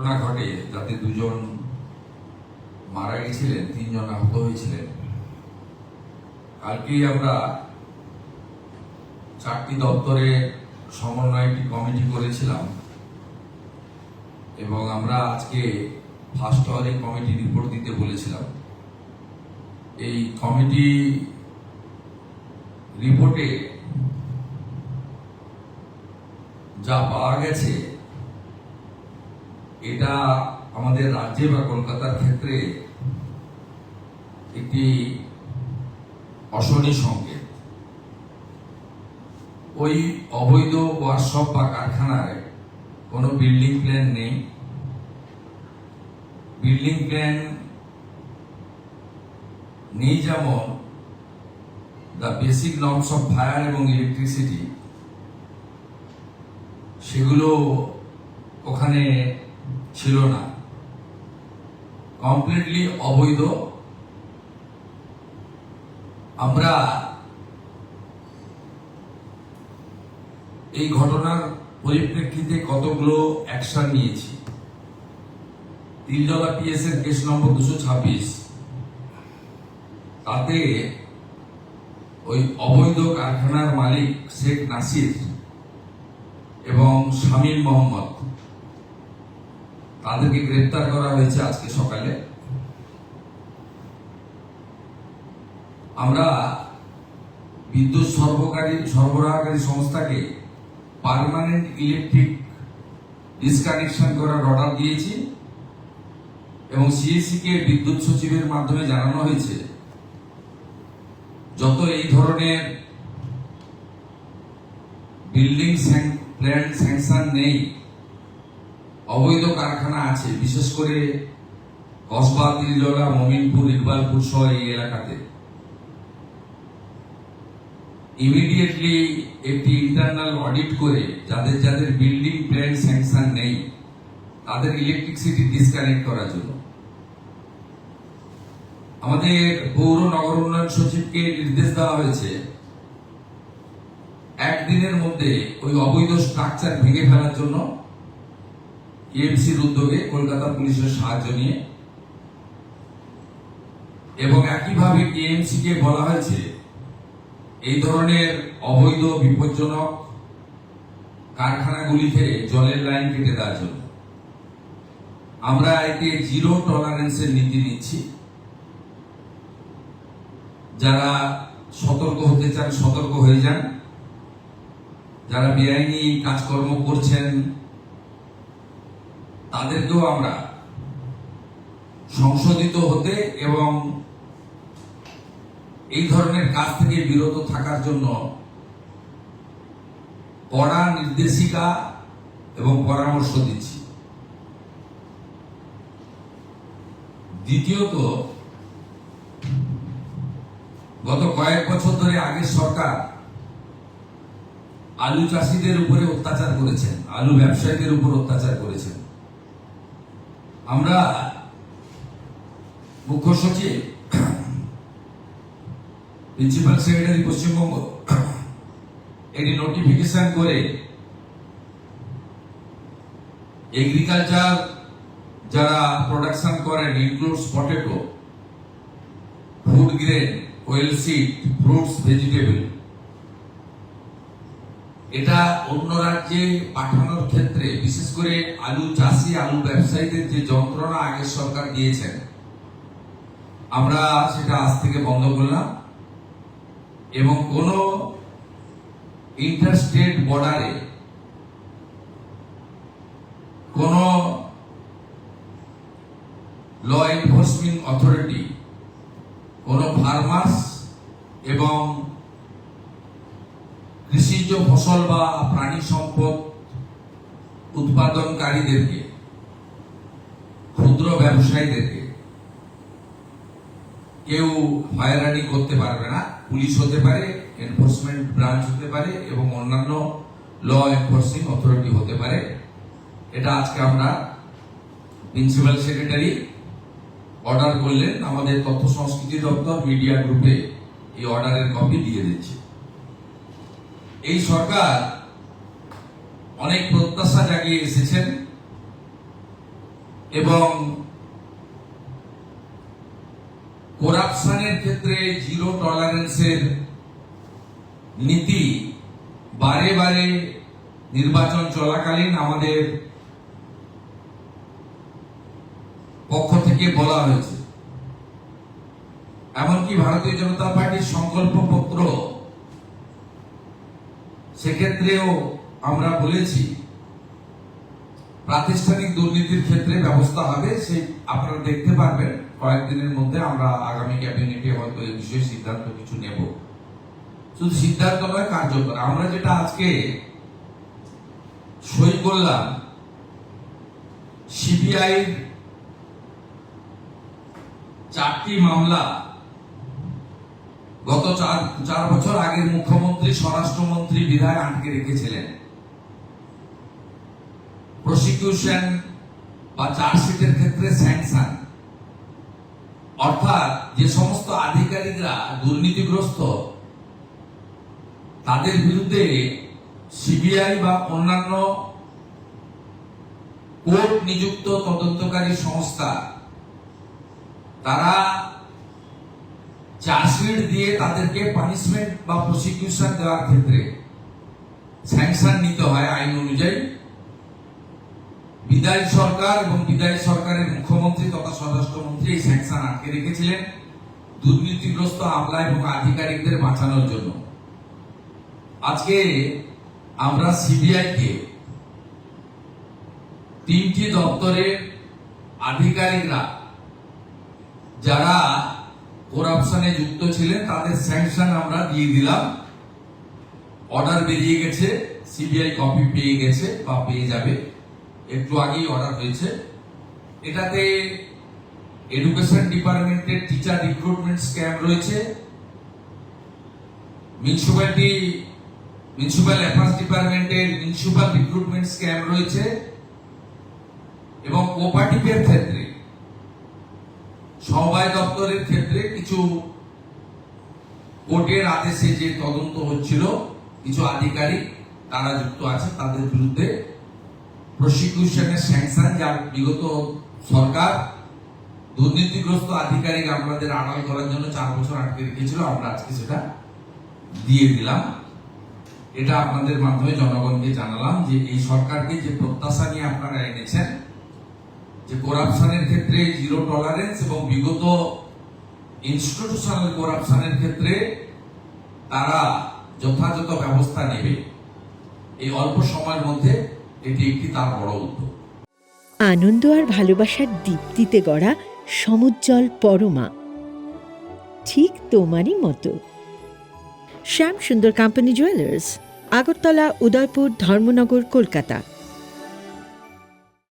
ঘটনা ঘটে যাতে দুজন মারা গেছিলেন, 3 জন আহত হয়েছিলেন। কালকেই আমরা 4টি দপ্তরে সমন্বয় একটি কমিটি করেছিলাম এবং আমরা আজকে ফার্স্ট আওয়ারে কমিটি রিপোর্ট দিতে বলেছিলাম। এই কমিটি রিপোর্টে যা পাওয়া গেছে এটা আমাদের রাজ্যে বা কলকাতার ক্ষেত্রে একটি অশনি সংকেত। ওই অবৈধ ওয়ার্কশপ বা কারখানায় কোনো বিল্ডিং প্ল্যান নেই। বিল্ডিং প্ল্যান নেই যেমন the basic norms of fire এবং ইলেকট্রিসিটি সেগুলো ওখানে ছিল না, কমপ্লিটলি অবৈধ। আমরা এই ঘটনার পরিপ্রেক্ষিতে কতগুলো অ্যাকশন নিয়েছি। তিলজলা পিএস এর কেস নম্বর 226, তাতে ওই অবৈধ কারখানার মালিক শেখ নাসির এবং শামীম মোহাম্মদ তাদেরকে গ্রেপ্তার করা হয়েছে আজকে সকালে। আমরা বিদ্যুৎ সরবরাহকারী সংস্থাকে পার্মানেন্ট ইলেকট্রিক ডিসকানেকশন করার অর্ডার দিয়েছি এবং সিএসি কে বিদ্যুৎ সচিবের মাধ্যমে জানানো হয়েছে যত এই ধরনের বিল্ডিং প্ল্যান স্যাংশন নেই, অবৈধ কারখানা আছে, বিশেষ করে কসবা, তিলজলা, মমিনপুর, ইকবালপুর সহ এই এলাকাতে ইমিডিয়েটলি একটি ইন্টারনাল অডিট করে যাদের যাদের বিল্ডিং প্ল্যান স্যাংশন নেই তাদের ইলেকট্রিসিটি ডিসকানেক্ট করার জন্য আমাদের পৌর নগর উন্নয়ন সচিবকে নির্দেশ দেওয়া হয়েছে একদিনের মধ্যে ওই অবৈধ স্ট্রাকচার ভেঙে ফেলার জন্য কেএমসির উদ্যোগে, কলকাতা পুলিশের সাহায্য নিয়ে। এবং একইভাবে কেএমসি কে বলা হয়েছে এই ধরনের অবৈধ বিপজ্জনক কারখানাগুলিতে জলের লাইন কেটে দেওয়ার জন্য। আমরা এতে জিরো টলারেন্সের নীতি নিচ্ছি। যারা সতর্ক হতে চান সতর্ক হয়ে যান, যারা বেআইনি কাজকর্ম করছেন তাদেরকেও আমরা সংশোধিত হতে এবং এই ধরনের কাজ থেকে বিরত থাকার জন্য কড়া নির্দেশিকা এবং পরামর্শ দিচ্ছি। দ্বিতীয়ত, গত কয়েক বছর ধরে আগের সরকার আলু চাষিদের উপরে অত্যাচার করেছেন, আলু ব্যবসায়ীদের উপর অত্যাচার করেছেন। আমরা মুখ্য সচিব, প্রিন্সিপাল সেক্রেটারি পশ্চিমবঙ্গ এটি নোটিফিকেশন করে এগ্রিকালচার যারা প্রোডাকশন করেন, includes potato, food grain, well seed, fruits, vegetable, এটা অন্য রাজ্যে পাঠানোর ক্ষেত্রে বিশেষ করে আলু চাষি, আলু ব্যবসায়ীদের যে যন্ত্রণা আগের সরকার দিয়েছেন আমরা সেটা আজ থেকে বন্ধ করলাম এবং কোন ইন্টারস্টেট বর্ডারে কোন ল এনফোর্সমেন্ট অথরিটি কোন ফার্মার্স এবং কৃষিজ ফসল বা প্রাণী সম্পদ উৎপাদনকারীদেরকে, ক্ষুদ্র ব্যবসায়ীদেরকে কেউ হয়রানি করতে পারবে না। পুলিশ হতে পারে, এনফোর্সমেন্ট ব্রাঞ্চ হতে পারে এবং অন্যান্য ল এনফোর্সিং অথরিটি হতে পারে। এটা আজকে আমরা প্রিন্সিপাল সেক্রেটারি অর্ডার করলেন, আমাদের তথ্য সংস্কৃতি দপ্তর মিডিয়া গ্রুপে এই অর্ডারের কপি দিয়ে দিচ্ছে। এই সরকার অনেক প্রত্যাশা জাগিয়ে এসেছেন এবং করাপশনের ক্ষেত্রে জিরো টলারেন্সের নীতি বারে বারে নির্বাচন চলাকালীন আমাদের পক্ষ থেকে বলা হয়েছে। এমনকি ভারতীয় জনতা পার্টির সংকল্পপত্র, সেক্ষেত্রেও আমরা বলেছি প্রাতিষ্ঠানিক দুর্নীতির ক্ষেত্রে ব্যবস্থা হবে। সেই আপনারা দেখতে পারবেন কয়েকদিনের মধ্যে আমরা আগামী ক্যাবিনেটে হয়তো এই বিষয়ে সিদ্ধান্ত কিছু নেব। শুধু সিদ্ধান্ত নয়, কার্যকর। আমরা যেটা আজকে সই করলাম, সিবিআই 4টি মামলা গত 4 বছর আগের মুখ্যমন্ত্রী, স্বরাষ্ট্রমন্ত্রী, বিধায় আটকে রেখেছিলেন। প্রসিকিউশন বা চার্জশিটের ক্ষেত্রে স্যাংশন, অর্থাৎ যে সমস্ত আধিকারিকরা দুর্নীতিগ্রস্ত তাদের বিরুদ্ধে সিবিআই বা অন্যান্য কোর্ট নিযুক্ত তদন্তকারী সংস্থা তারা চার্জশিট দিয়ে তাদেরকে পানিশমেন্ট বা প্রসিকিউশন দেওয়ার ক্ষেত্রে স্যাংশন নিতে হয় আইন অনুযায়ী। বিদায়ী সরকার এবং বিদায়ী সরকারের মুখ্যমন্ত্রী তথা স্বরাষ্ট্রমন্ত্রী এই স্যাংশন আটকে রেখেছিলেন দুর্নীতিগ্রস্ত আমলা এবং আধিকারিকদের বাঁচানোর জন্য। আজকে আমরা সিবিআই কে 3টি দপ্তরের আধিকারিকরা যারা করাপশনে যুক্ত ছিলেন তাদের স্যাংশন আমরা দিয়ে দিলাম। অর্ডার বেরিয়ে গেছে, সিবিআই কপি পেয়ে গেছে বা পেয়ে যাবে, একটু আগেই অর্ডার হয়েছে। এটাতে এডুকেশন ডিপার্টমেন্টের টিচার রিক্রুটমেন্ট স্ক্যাম রয়েছে, মিউনিসিপ্যাল অ্যাফেয়ার্স ডিপার্টমেন্টের মিউনিসিপ্যাল রিক্রুটমেন্ট স্ক্যাম রয়েছে এবং কোঅপারেটিভের ক্ষেত্রে, সমবায় দপ্তরের ক্ষেত্রে কিছু কোর্টের আদেশে যে তদন্ত হচ্ছিল কিছু আধিকারিক তারা যুক্ত আছে, তাদের বিরুদ্ধে প্রসিকিউশনের স্যাংশন, যা বিগত সরকার দুর্নীতিগ্রস্ত আধিকারিক আমাদের আড়াল করার জন্য 4 বছর আটকে রেখেছিল, আমরা আজকে সেটা দিয়ে দিলাম। এটা আপনাদের মাধ্যমে জনগণকে জানালাম যে এই সরকারকে যে প্রত্যাশা নিয়ে আপনারা এনেছেন যে করাপশনের ক্ষেত্রে জিরো টলারেন্স এবং বিগত ইনস্টিটিউশনাল করাপশনের ক্ষেত্রে তারা যথাযথ ব্যবস্থা নেবে, এই অল্প সময়ের মধ্যে এটি একটি তার বড় উদ্যোগ। আনন্দ আর ভালোবাসার দীপ্তিতে গড়া সমুজ্জ্বল পরমা, ঠিক তোমারই মতো। শ্যাম সুন্দর কোম্পানি জুয়েলার্স, আগরতলা, উদয়পুর, ধর্মনগর, কলকাতা।